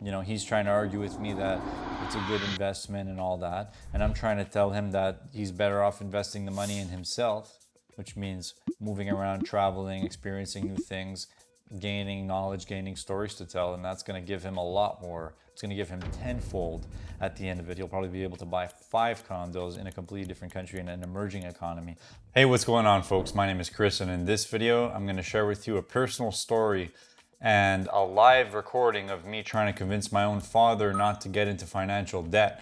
You know, he's trying to argue with me that it's a good investment and all that. And I'm trying to tell him that he's better off investing the money in himself, which means moving around, traveling, experiencing new things, gaining knowledge, gaining stories to tell. And that's going to give him a lot more. It's going to give him tenfold at the end of it. He'll probably be able to buy 5 condos in a completely different country in an emerging economy. Hey, what's going on, folks? My name is Chris, and in this video, I'm going to share with you a personal story and a live recording of me trying to convince my own father not to get into financial debt.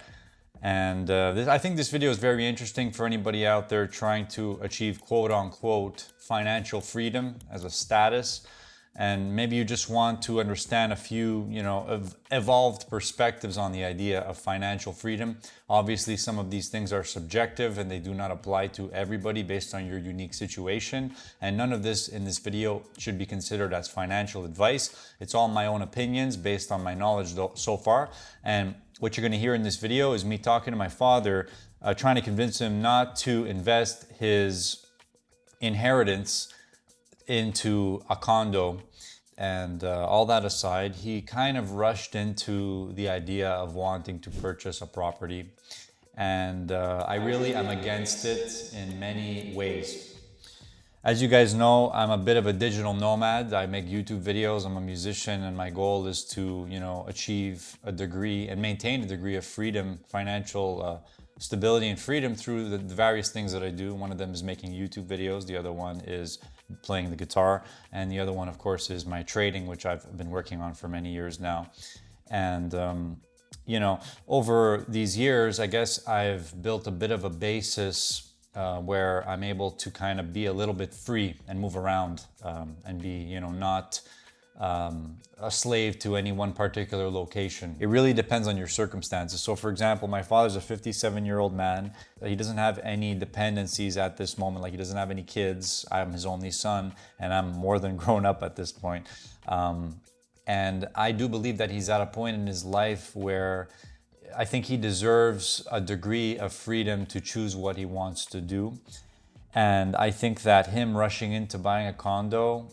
And I think this video is very interesting for anybody out there trying to achieve quote unquote financial freedom as a status. And maybe you just want to understand a few, evolved perspectives on the idea of financial freedom. Obviously, some of these things are subjective and they do not apply to everybody based on your unique situation. And none of this in this video should be considered as financial advice. It's all my own opinions based on my knowledge so far. And what you're going to hear in this video is me talking to my father, trying to convince him not to invest his inheritance into a condo. And all that aside, he kind of rushed into the idea of wanting to purchase a property. And I really am against it in many ways. As you guys know, I'm a bit of a digital nomad. I make YouTube videos, I'm a musician, and my goal is to, achieve a degree and maintain a degree of freedom, financial stability and freedom through the various things that I do. One of them is making YouTube videos. The other one is playing the guitar. And the other one, of course, is my trading, which I've been working on for many years now. And, over these years, I guess I've built a bit of a basis where I'm able to kind of be a little bit free and move around and be, not a slave to any one particular location. It really depends on your circumstances. So for example, my father's a 57-year-old man. He doesn't have any dependencies at this moment. Like, he doesn't have any kids. I'm his only son, and I'm more than grown up at this point. And I do believe that he's at a point in his life where I think he deserves a degree of freedom to choose what he wants to do. And I think that him rushing into buying a condo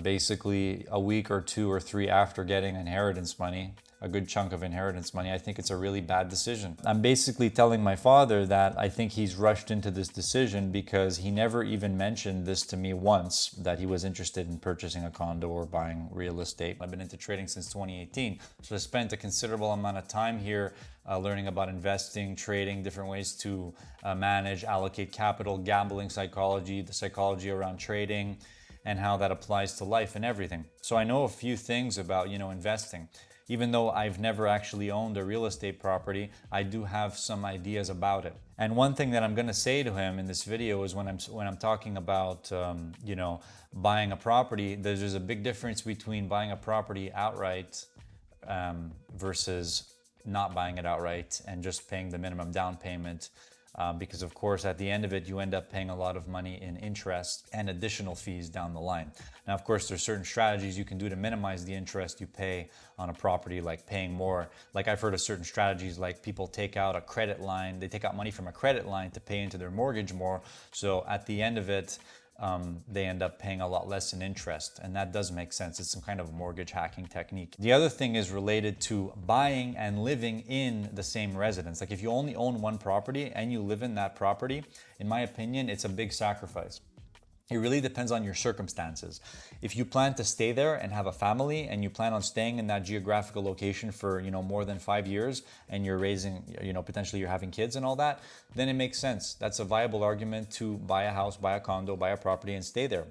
basically a week or 2 or 3 after getting inheritance money, a good chunk of inheritance money, I think it's a really bad decision. I'm basically telling my father that I think he's rushed into this decision because he never even mentioned this to me once, that he was interested in purchasing a condo or buying real estate. I've been into trading since 2018, so I spent a considerable amount of time here learning about investing, trading, different ways to manage, allocate capital, gambling psychology, the psychology around trading, and how that applies to life and everything. So I know a few things about, investing. Even though I've never actually owned a real estate property, I do have some ideas about it. And one thing that I'm going to say to him in this video is when I'm talking about, buying a property, there's a big difference between buying a property outright versus not buying it outright and just paying the minimum down payment. Because of course, at the end of it, you end up paying a lot of money in interest and additional fees down the line. Now, of course, there's certain strategies you can do to minimize the interest you pay on a property, like paying more. Like, I've heard of certain strategies, like people take out a credit line, they take out money from a credit line to pay into their mortgage more. So at the end of it, they end up paying a lot less in interest. And that does make sense. It's some kind of mortgage hacking technique. The other thing is related to buying and living in the same residence. Like, if you only own one property and you live in that property, in my opinion, it's a big sacrifice. It really depends on your circumstances. If you plan to stay there and have a family and you plan on staying in that geographical location for, more than 5 years, and you're raising, potentially you're having kids and all that, then it makes sense. That's a viable argument to buy a house, buy a condo, buy a property and stay there,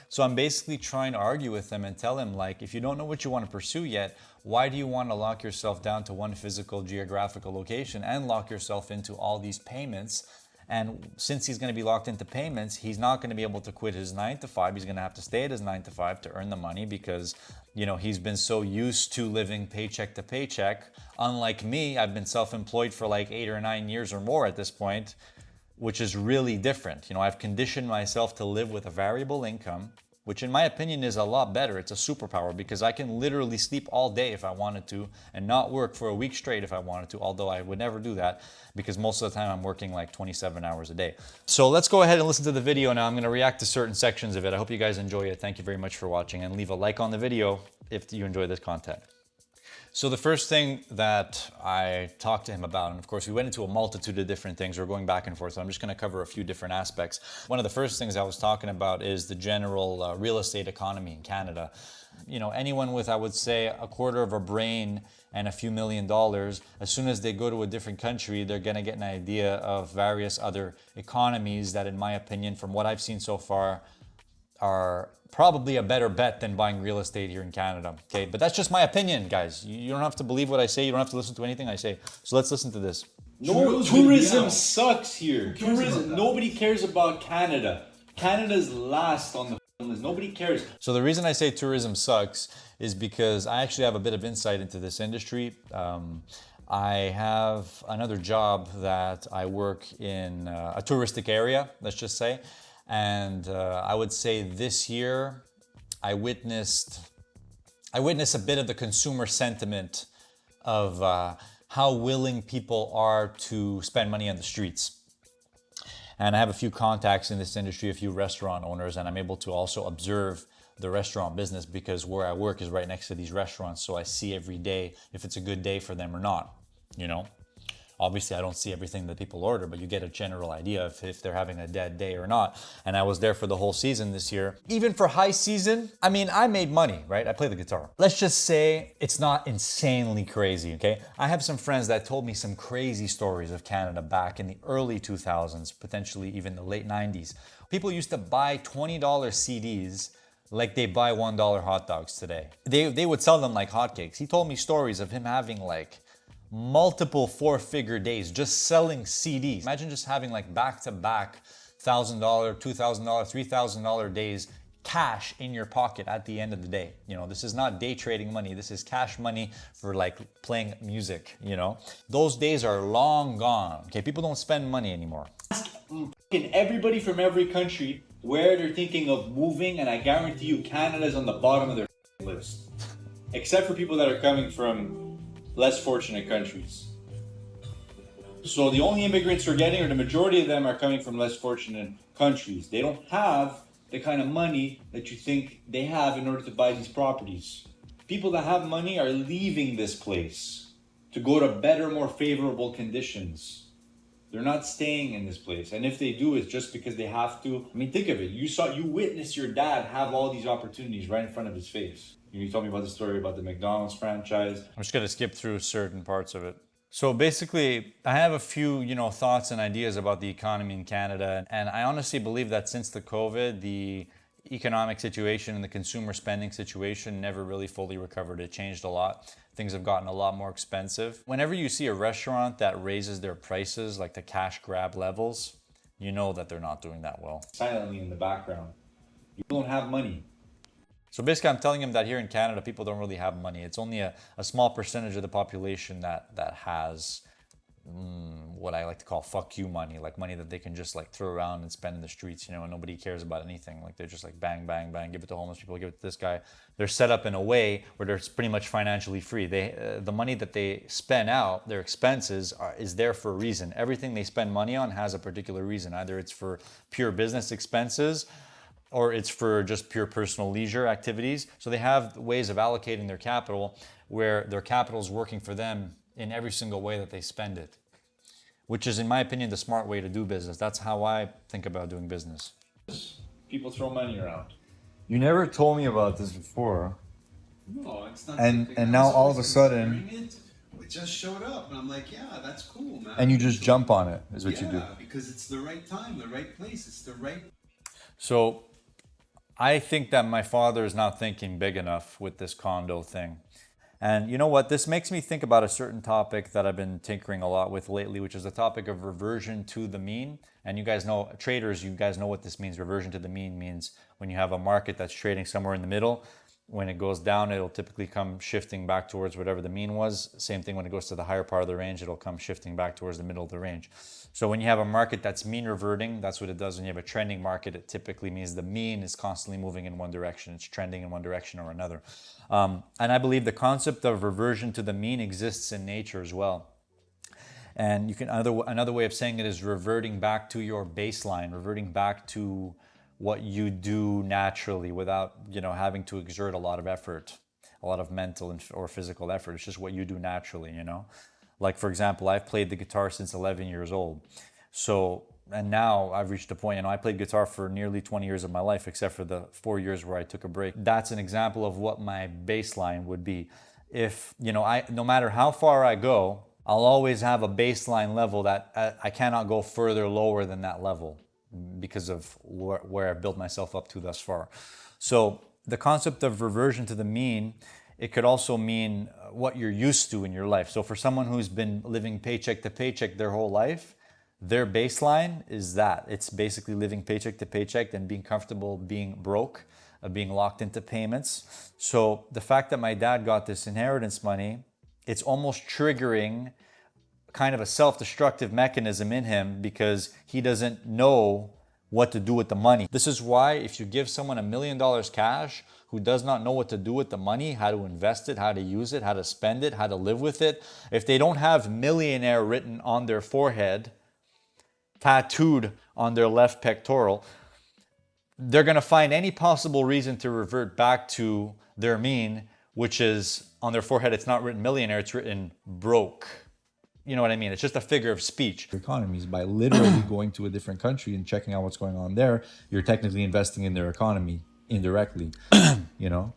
So I'm basically trying to argue with him and tell him, like, if you don't know what you want to pursue yet, why do you want to lock yourself down to one physical geographical location and lock yourself into all these payments? And since he's going to be locked into payments, he's not going to be able to quit his 9 to 5. He's going to have to stay at his 9 to 5 to earn the money because, he's been so used to living paycheck to paycheck. Unlike me, I've been self-employed for like 8 or 9 years or more at this point, which is really different. I've conditioned myself to live with a variable income, which in my opinion is a lot better. It's a superpower because I can literally sleep all day if I wanted to and not work for a week straight if I wanted to, although I would never do that because most of the time I'm working like 27 hours a day. So let's go ahead and listen to the video now. I'm going to react to certain sections of it. I hope you guys enjoy it. Thank you very much for watching, and leave a like on the video if you enjoy this content. So the first thing that I talked to him about, and of course we went into a multitude of different things, we're going back and forth, so I'm just going to cover a few different aspects. One of the first things I was talking about is the general real estate economy in Canada. You know, anyone with, I would say, a quarter of a brain and a few $1,000,000, as soon as they go to a different country, they're going to get an idea of various other economies that, in my opinion, from what I've seen so far, are probably a better bet than buying real estate here in Canada. Okay, but that's just my opinion, guys. You don't have to believe what I say. You don't have to listen to anything I say. So let's listen to this. No, tourism sucks here. Tourism, nobody cares about Canada. Canada's last on the list. Nobody cares. So the reason I say tourism sucks is because I actually have a bit of insight into this industry. I have another job that I work in a touristic area, let's just say. And I would say this year, I witnessed a bit of the consumer sentiment of how willing people are to spend money on the streets. And I have a few contacts in this industry, a few restaurant owners, and I'm able to also observe the restaurant business because where I work is right next to these restaurants. So I see every day if it's a good day for them or not, you know. Obviously, I don't see everything that people order, but you get a general idea of if they're having a dead day or not. And I was there for the whole season this year. Even for high season, I mean, I made money, right? I play the guitar. Let's just say it's not insanely crazy, okay? I have some friends that told me some crazy stories of Canada back in the early 2000s, potentially even the late 90s. People used to buy $20 CDs like they buy $1 hot dogs today. They would sell them like hotcakes. He told me stories of him having like multiple four-figure days just selling CDs. Imagine just having like back-to-back $1,000, $2,000, $3,000 days cash in your pocket at the end of the day. You know, this is not day trading money. This is cash money for like playing music, you know. Those days are long gone. Okay, people don't spend money anymore. Ask everybody from every country where they're thinking of moving, and I guarantee you Canada's on the bottom of their list. Except for people that are coming from less fortunate countries. So the only immigrants we're getting, or the majority of them, are coming from less fortunate countries. They don't have the kind of money that you think they have in order to buy these properties. People that have money are leaving this place to go to better, more favorable conditions. They're not staying in this place. And if they do, it's just because they have to. I mean, think of it. You witnessed your dad have all these opportunities right in front of his face. You told me about the story about the McDonald's franchise. I'm just going to skip through certain parts of it. So basically, I have a few, thoughts and ideas about the economy in Canada. And I honestly believe that since the COVID, the economic situation and the consumer spending situation never really fully recovered. It changed a lot. Things have gotten a lot more expensive. Whenever you see a restaurant that raises their prices, like the cash grab levels, you know that they're not doing that well. Silently in the background. You don't have money. So basically, I'm telling him that here in Canada, people don't really have money. It's only a small percentage of the population that has what I like to call fuck you money, like money that they can just like throw around and spend in the streets, and nobody cares about anything. Like they're just like bang, bang, bang, give it to homeless people, give it to this guy. They're set up in a way where they're pretty much financially free. The money that they spend out, their expenses, is there for a reason. Everything they spend money on has a particular reason. Either it's for pure business expenses, or it's for just pure personal leisure activities. So they have ways of allocating their capital where their capital is working for them in every single way that they spend it, which is, in my opinion, the smart way to do business. That's how I think about doing business. People throw money around. You never told me about this before. No, it's not. And now all of a sudden, it just showed up, and I'm like, yeah, that's cool, man. and you just jump on it, is what you do. Yeah, because it's the right time, the right place. It's the right. So I think that my father is not thinking big enough with this condo thing. And you know what? This makes me think about a certain topic that I've been tinkering a lot with lately, which is the topic of reversion to the mean. And you guys know, traders, you guys know what this means. Reversion to the mean means when you have a market that's trading somewhere in the middle, when it goes down, it'll typically come shifting back towards whatever the mean was. Same thing when it goes to the higher part of the range, it'll come shifting back towards the middle of the range. So when you have a market that's mean reverting, that's what it does. When you have a trending market, it typically means the mean is constantly moving in one direction. It's trending in one direction or another. And I believe the concept of reversion to the mean exists in nature as well. And you can another way of saying it is reverting back to your baseline, reverting back to what you do naturally without having to exert a lot of effort. a lot of mental or physical effort. It's just what you do naturally, you know? Like, for example, I've played the guitar since 11 years old. So, and now I've reached a point, you know, I played guitar for nearly 20 years of my life, except for the 4 years where I took a break. That's an example of what my baseline would be. If, you know, no matter how far I go, I'll always have a baseline level that I cannot go further lower than that level because of where I've built myself up to thus far. So the concept of reversion to the mean, it could also mean what you're used to in your life. So for someone who's been living paycheck to paycheck their whole life, their baseline is that. It's basically living paycheck to paycheck and being comfortable being broke, being locked into payments. So the fact that my dad got this inheritance money, it's almost triggering kind of a self-destructive mechanism in him because he doesn't know what to do with the money. This is why if you give someone $1 million cash who does not know what to do with the money, how to invest it, how to use it, how to spend it, how to live with it, if they don't have millionaire written on their forehead, tattooed on their left pectoral, they're going to find any possible reason to revert back to their mean, which is on their forehead, it's not written millionaire, it's written broke. You know what I mean? It's just a figure of speech. Economies by literally going to a different country and checking out what's going on there, you're technically investing in their economy indirectly, you know?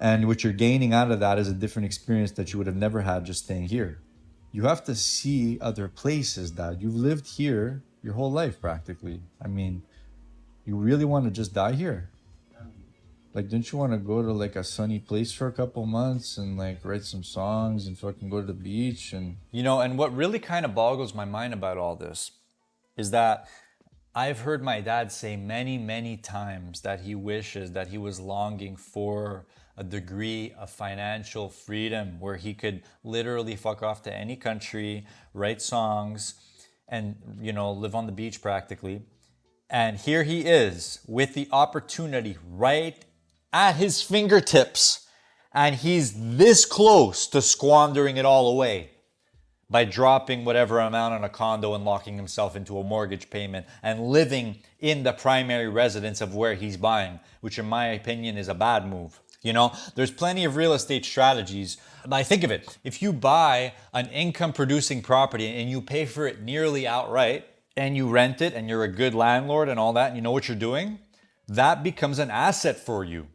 And what you're gaining out of that is a different experience that you would have never had just staying here. You have to see other places, Dad. You've lived here your whole life practically. I mean, you really want to just die here? Like, don't you want to go to like a sunny place for a couple months and like write some songs and fucking go to the beach and... You know, and what really kind of boggles my mind about all this is that I've heard my dad say many, many times that he wishes that he was longing for a degree of financial freedom where he could literally fuck off to any country, write songs, and, you know, live on the beach practically. And here he is with the opportunity right at his fingertips, and he's this close to squandering it all away by dropping whatever amount on a condo and locking himself into a mortgage payment and living in the primary residence of where he's buying, which in my opinion is a bad move. You know, there's plenty of real estate strategies. But think of it, if you buy an income producing property and you pay for it nearly outright and you rent it and you're a good landlord and all that, and you know what you're doing, that becomes an asset for you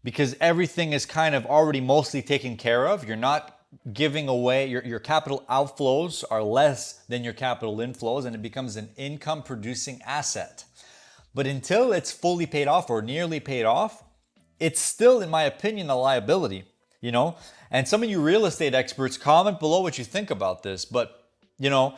because everything is kind of already mostly taken care of. You're not giving away, your capital outflows are less than your capital inflows, and it becomes an income producing asset. But until it's fully paid off or nearly paid off, it's still, in my opinion, a liability, you know? And some of you real estate experts, comment below what you think about this. But, you know,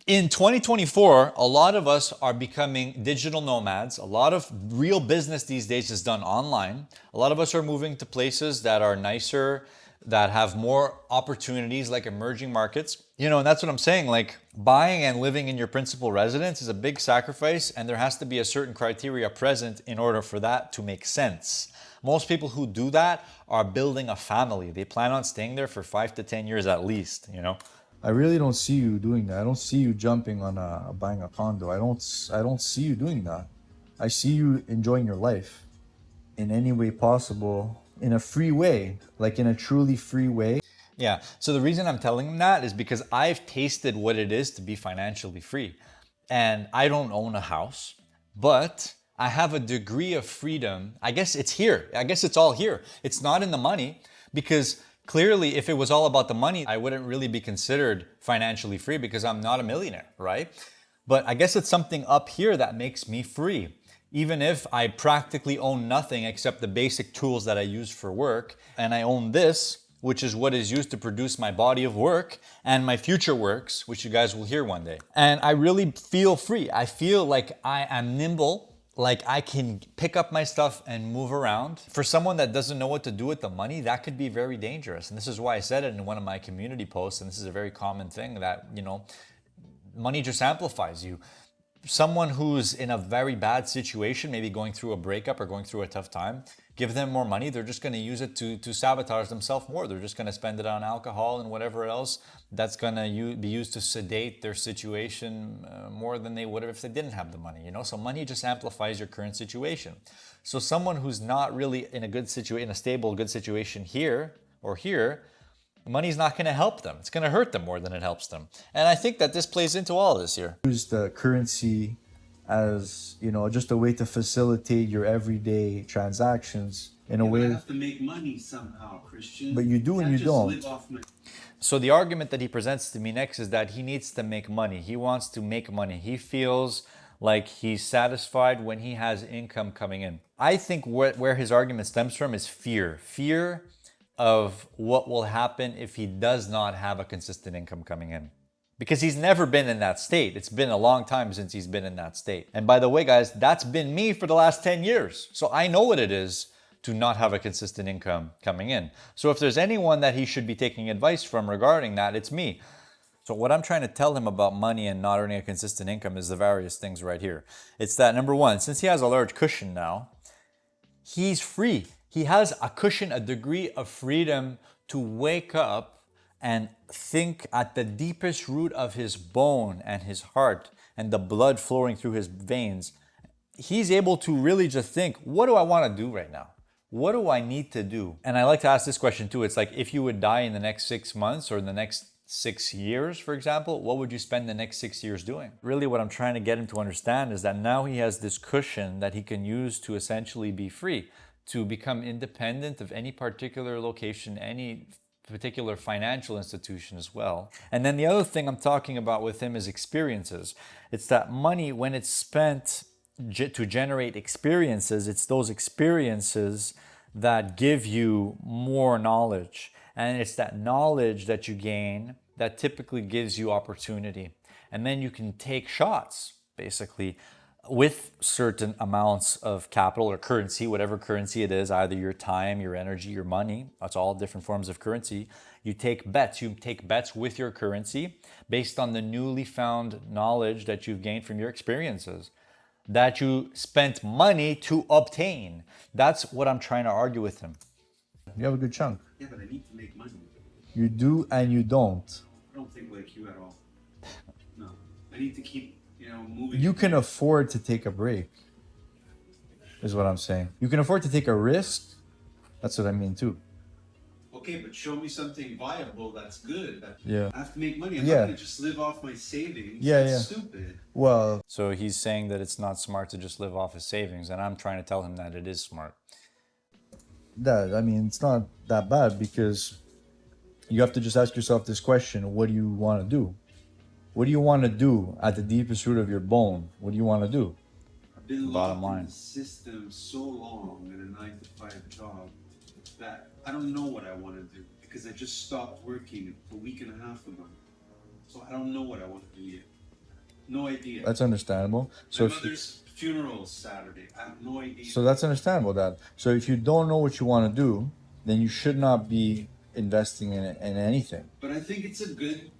in 2024, a lot of us are becoming digital nomads. A lot of real business these days is done online. A lot of us are moving to places that are nicer, that have more opportunities like emerging markets. You know, and that's what I'm saying. Like, buying and living in your principal residence is a big sacrifice, and there has to be a certain criteria present in order for that to make sense. Most people who do that are building a family. They plan on staying there for 5 to 10 years at least, you know? I really don't see you doing that. I don't see you jumping on buying a condo. I don't see you doing that. I see you enjoying your life in any way possible, in a free way, like in a truly free way. Yeah, so the reason I'm telling him that is because I've tasted what it is to be financially free. And I don't own a house, but I have a degree of freedom. I guess it's here. I guess it's all here. It's not in the money, because clearly if it was all about the money, I wouldn't really be considered financially free because I'm not a millionaire, right? But I guess it's something up here that makes me free. Even if I practically own nothing except the basic tools that I use for work, and I own this, which is what is used to produce my body of work and my future works, which you guys will hear one day. And I really feel free. I feel like I am nimble, like I can pick up my stuff and move around. For someone that doesn't know what to do with the money, that could be very dangerous. And this is why I said it in one of my community posts, and this is a very common thing that, you know, money just amplifies you. Someone who's in a very bad situation, maybe going through a breakup or going through a tough time, give them more money, they're just going to use it to sabotage themselves more. They're just going to spend it on alcohol and whatever else that's going to be used to sedate their situation more than they would have if they didn't have the money, you know? So money just amplifies your current situation. So someone who's not really in a good situation, in a stable, good situation here or here, money's not going to help them. It's going to hurt them more than it helps them. And I think that this plays into all of this here. Use the currency as, you know, just a way to facilitate your everyday transactions in a way. I have to make money somehow, Christian. But you do and you don't. So the argument that he presents to me next is that he needs to make money. He wants to make money. He feels like he's satisfied when he has income coming in. I think where his argument stems from is fear. Fear of what will happen if he does not have a consistent income coming in. Because he's never been in that state. It's been a long time since he's been in that state. And by the way, guys, that's been me for the last 10 years. So I know what it is to not have a consistent income coming in. So if there's anyone that he should be taking advice from regarding that, it's me. So what I'm trying to tell him about money and not earning a consistent income is the various things right here. It's that, number one, since he has a large cushion now, he's free. He has a cushion, a degree of freedom to wake up and think at the deepest root of his bone and his heart and the blood flowing through his veins. He's able to really just think, what do I want to do right now? What do I need to do? And I like to ask this question too. It's like, if you would die in the next 6 months or in the next 6 years, for example, what would you spend the next 6 years doing? Really what I'm trying to get him to understand is that now he has this cushion that he can use to essentially be free, to become independent of any particular location, any particular financial institution as well. And then the other thing I'm talking about with him is experiences. It's that money, when it's spent to generate experiences, it's those experiences that give you more knowledge. And it's that knowledge that you gain that typically gives you opportunity. And then you can take shots, basically, with certain amounts of capital or currency, whatever currency it is, either your time, your energy, your money. That's all different forms of currency. You take bets. You take bets with your currency based on the newly found knowledge that you've gained from your experiences, that you spent money to obtain. That's what I'm trying to argue with him. You have a good chunk. Yeah, but I need to make money. You do and you don't. I don't think like you at all. No. I need to keep, moving. You can afford to take a break, is what I'm saying. You can afford to take a risk. That's what I mean too. Okay, but show me something viable that's good. Yeah. I have to make money. I'm not going to just live off my savings. Yeah, That's stupid. Well, So he's saying that it's not smart to just live off his savings, and I'm trying to tell him that it is smart. it's not that bad, because you have to just ask yourself this question: what do you want to do? What do you want to do at the deepest root of your bone? What do you want to do? I've been Bottom locked line. in the system so long in a 9-to-5 job that I don't know what I want to do, because I just stopped working a week and a half ago. So I don't know what I want to do yet. No idea. That's understandable. So My mother's funeral Saturday. I have no idea. So that's understandable, Dad. So if you don't know what you want to do, then you should not be investing in anything. But I think it's a good.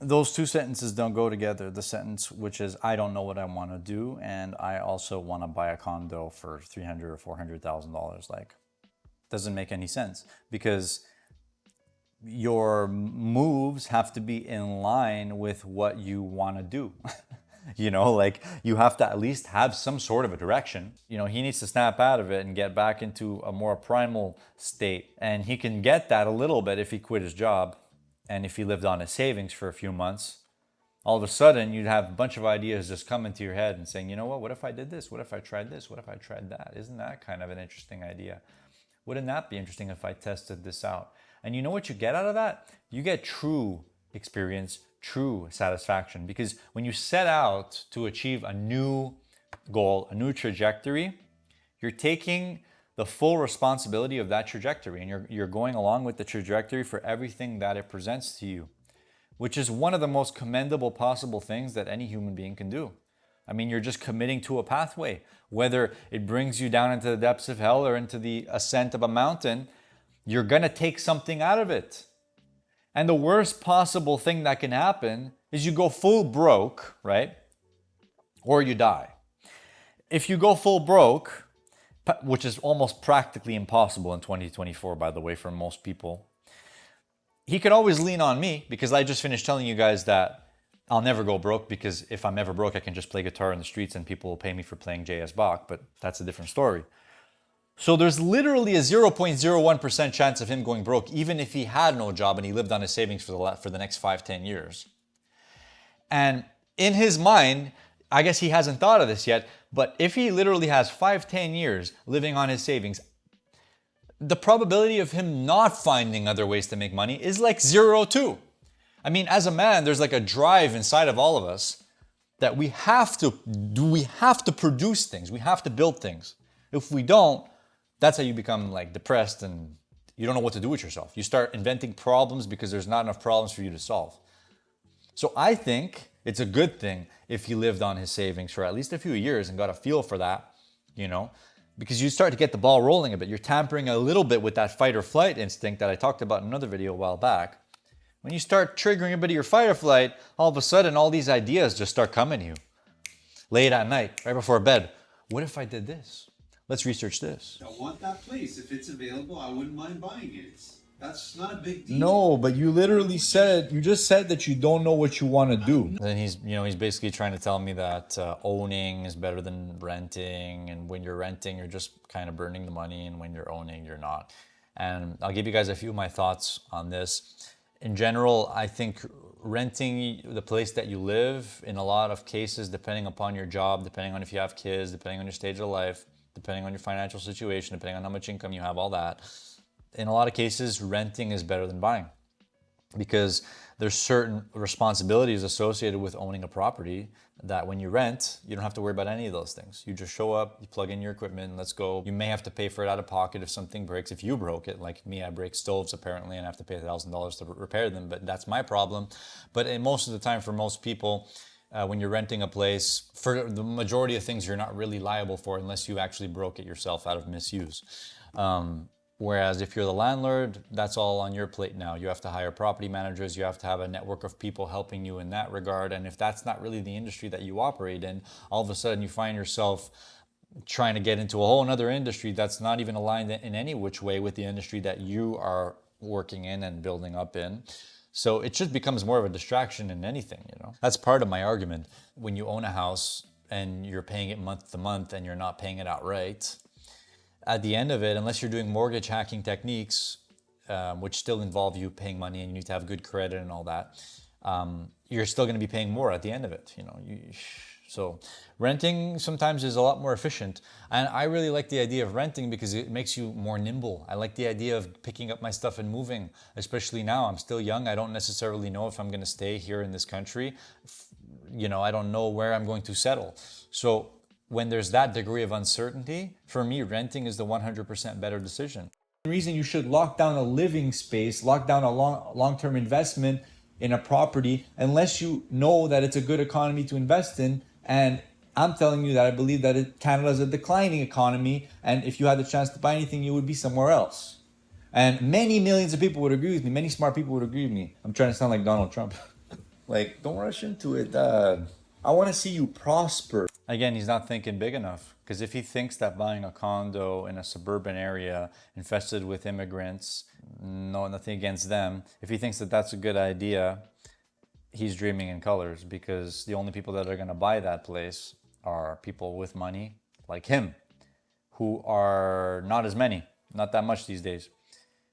Those two sentences don't go together. The sentence which is, I don't know what I want to do, and I also want to buy a condo for $300,000 or $400,000. Like, doesn't make any sense, because your moves have to be in line with what you want to do. You have to at least have some sort of a direction. He needs to snap out of it and get back into a more primal state. And he can get that a little bit if he quit his job and if he lived on his savings for a few months. All of a sudden, you'd have a bunch of ideas just come into your head and saying, you know what if I did this? What if I tried this? What if I tried that? Isn't that kind of an interesting idea? Wouldn't that be interesting if I tested this out? And you know what you get out of that? You get true experience, true satisfaction. Because when you set out to achieve a new goal, a new trajectory, you're taking the full responsibility of that trajectory, and you're going along with the trajectory for everything that it presents to you, which is one of the most commendable possible things that any human being can do. You're just committing to a pathway, whether it brings you down into the depths of hell or into the ascent of a mountain. You're going to take something out of it. And the worst possible thing that can happen is you go full broke, right? Or you die. If you go full broke, which is almost practically impossible in 2024, by the way, for most people. He could always lean on me because I just finished telling you guys that I'll never go broke, because if I'm ever broke, I can just play guitar in the streets and people will pay me for playing J.S. Bach, but that's a different story. So there's literally a 0.01% chance of him going broke, even if he had no job and he lived on his savings for the next 5-10 years. And in his mind, I guess he hasn't thought of this yet, but if he literally has 5-10 years living on his savings, the probability of him not finding other ways to make money is like 0.2. I mean, as a man, there's like a drive inside of all of us that we have to produce things. We have to build things. If we don't, that's how you become like depressed and you don't know what to do with yourself. You start inventing problems because there's not enough problems for you to solve. So I think it's a good thing if he lived on his savings for at least a few years and got a feel for that, you know, because you start to get the ball rolling a bit. You're tampering a little bit with that fight or flight instinct that I talked about in another video a while back. When you start triggering a bit of your fight or flight, all of a sudden all these ideas just start coming to you. Late at night, right before bed. What if I did this? Let's research this. I want that place. If it's available, I wouldn't mind buying it. That's not a big deal. No, but you literally said, you just said that you don't know what you want to do. Then he's basically trying to tell me that owning is better than renting, and when you're renting, you're just kind of burning the money, and when you're owning, you're not. And I'll give you guys a few of my thoughts on this. In general, I think renting the place that you live, in a lot of cases, depending upon your job, depending on if you have kids, depending on your stage of life, depending on your financial situation, depending on how much income you have, all that, in a lot of cases, renting is better than buying, because there's certain responsibilities associated with owning a property that when you rent, you don't have to worry about any of those things. You just show up, you plug in your equipment, and let's go. You may have to pay for it out of pocket if something breaks. If you broke it, like me, I break stoves apparently and I have to pay $1,000 to repair them, but that's my problem. But most of the time, for most people, when you're renting a place, for the majority of things, you're not really liable for unless you actually broke it yourself out of misuse. Whereas if you're the landlord, that's all on your plate now. You have to hire property managers. You have to have a network of people helping you in that regard. And if that's not really the industry that you operate in, all of a sudden you find yourself trying to get into a whole other industry that's not even aligned in any which way with the industry that you are working in and building up in. So it just becomes more of a distraction than anything, you know. That's part of my argument. When you own a house and you're paying it month to month and you're not paying it outright, at the end of it, unless you're doing mortgage hacking techniques, which still involve you paying money and you need to have good credit and all that, you're still going to be paying more at the end of it, you know. So renting sometimes is a lot more efficient. And I really like the idea of renting because it makes you more nimble. I like the idea of picking up my stuff and moving, especially now. I'm still young. I don't necessarily know if I'm going to stay here in this country. You know, I don't know where I'm going to settle. So when there's that degree of uncertainty, for me, renting is the 100% better decision. The reason you should lock down a living space, lock down a long-term investment in a property, unless you know that it's a good economy to invest in. And I'm telling you that I believe that Canada is a declining economy, and if you had the chance to buy anything, you would be somewhere else. And many millions of people would agree with me. Many smart people would agree with me. I'm trying to sound like Donald Trump. Like, don't rush into it, Dad. I want to see you prosper. Again, he's not thinking big enough, because if he thinks that buying a condo in a suburban area infested with immigrants, no, nothing against them, if he thinks that that's a good idea, he's dreaming in colors, because the only people that are going to buy that place are people with money like him, who are not as many, not that much these days.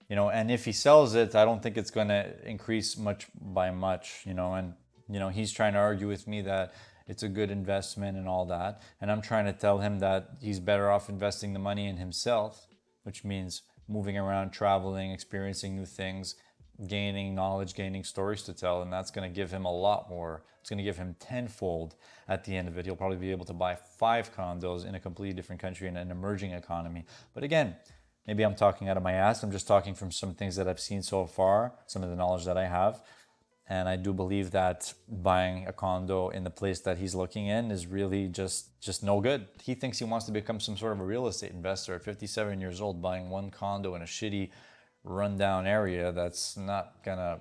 You know, and if he sells it, I don't think it's going to increase much by much, you know, and, you know, he's trying to argue with me that it's a good investment and all that. And I'm trying to tell him that he's better off investing the money in himself, which means moving around, traveling, experiencing new things, gaining knowledge, gaining stories to tell. And that's going to give him a lot more. It's going to give him tenfold at the end of it. He'll probably be able to buy 5 condos in a completely different country in an emerging economy. But again, maybe I'm talking out of my ass. I'm just talking from some things that I've seen so far, some of the knowledge that I have. And I do believe that buying a condo in the place that he's looking in is really just no good. He thinks he wants to become some sort of a real estate investor at 57 years old, buying one condo in a shitty, rundown area that's not gonna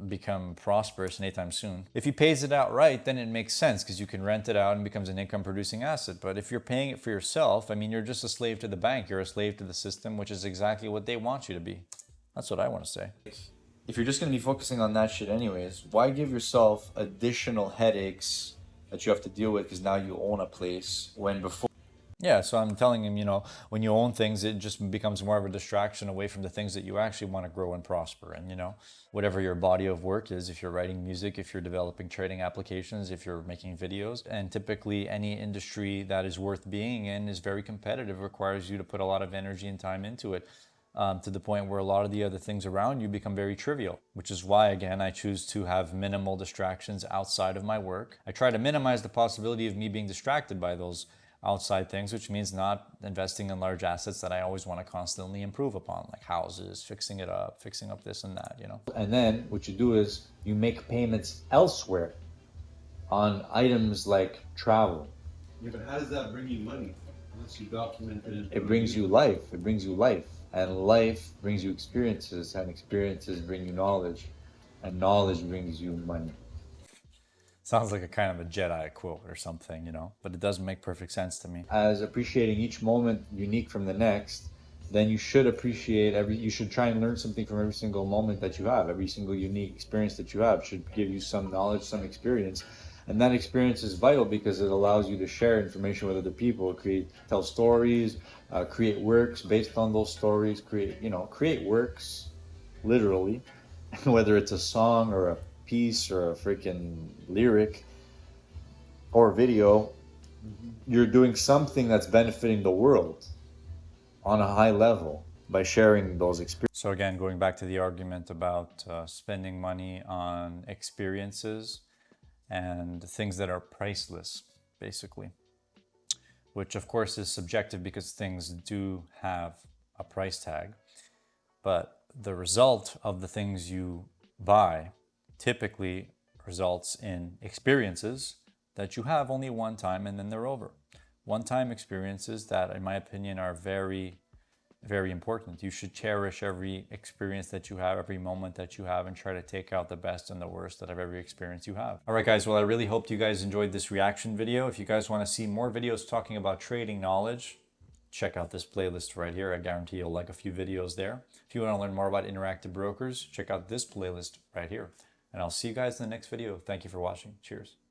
become prosperous anytime soon. If he pays it out right, then it makes sense because you can rent it out and it becomes an income producing asset. But if you're paying it for yourself, I mean, you're just a slave to the bank. You're a slave to the system, which is exactly what they want you to be. That's what I want to say. If you're just going to be focusing on that shit anyways, why give yourself additional headaches that you have to deal with because now you own a place when before? Yeah, so I'm telling him, you know, when you own things, it just becomes more of a distraction away from the things that you actually want to grow and prosper. And, you know, whatever your body of work is, if you're writing music, if you're developing trading applications, if you're making videos, and typically any industry that is worth being in is very competitive, requires you to put a lot of energy and time into it. To the point where a lot of the other things around you become very trivial, which is why, again, I choose to have minimal distractions outside of my work. I try to minimize the possibility of me being distracted by those outside things, which means not investing in large assets that I always want to constantly improve upon, like houses, fixing it up, fixing up this and that, you know. And then what you do is you make payments elsewhere on items like travel. Yeah, but how does that bring you money? Unless you document it. It brings you life. It brings you life. And life brings you experiences, and experiences bring you knowledge, and knowledge brings you money. Sounds like a kind of a Jedi quote or something, you know, but it doesn't make perfect sense to me. As appreciating each moment unique from the next, then you should appreciate you should try and learn something from every single moment that you have. Every single unique experience that you have should give you some knowledge, some experience. And that experience is vital because it allows you to share information with other people, tell stories, create works based on those stories, create works, literally, whether it's a song or a piece or a freaking lyric or video, you're doing something that's benefiting the world on a high level by sharing those experiences. So again, going back to the argument about spending money on experiences and things that are priceless, basically, which of course is subjective because things do have a price tag, but the result of the things you buy typically results in experiences that you have only one time and then they're over. One-time experiences that, in my opinion, are very, very important. You should cherish every experience that you have, every moment that you have, and try to take out the best and the worst out of every experience you have. All right, guys, well, I really hope you guys enjoyed this reaction video. If you guys want to see more videos talking about trading knowledge, check out this playlist right here. I guarantee you'll like a few videos there. If you want to learn more about interactive brokers, check out this playlist right here. And I'll see you guys in the next video. Thank you for watching. Cheers.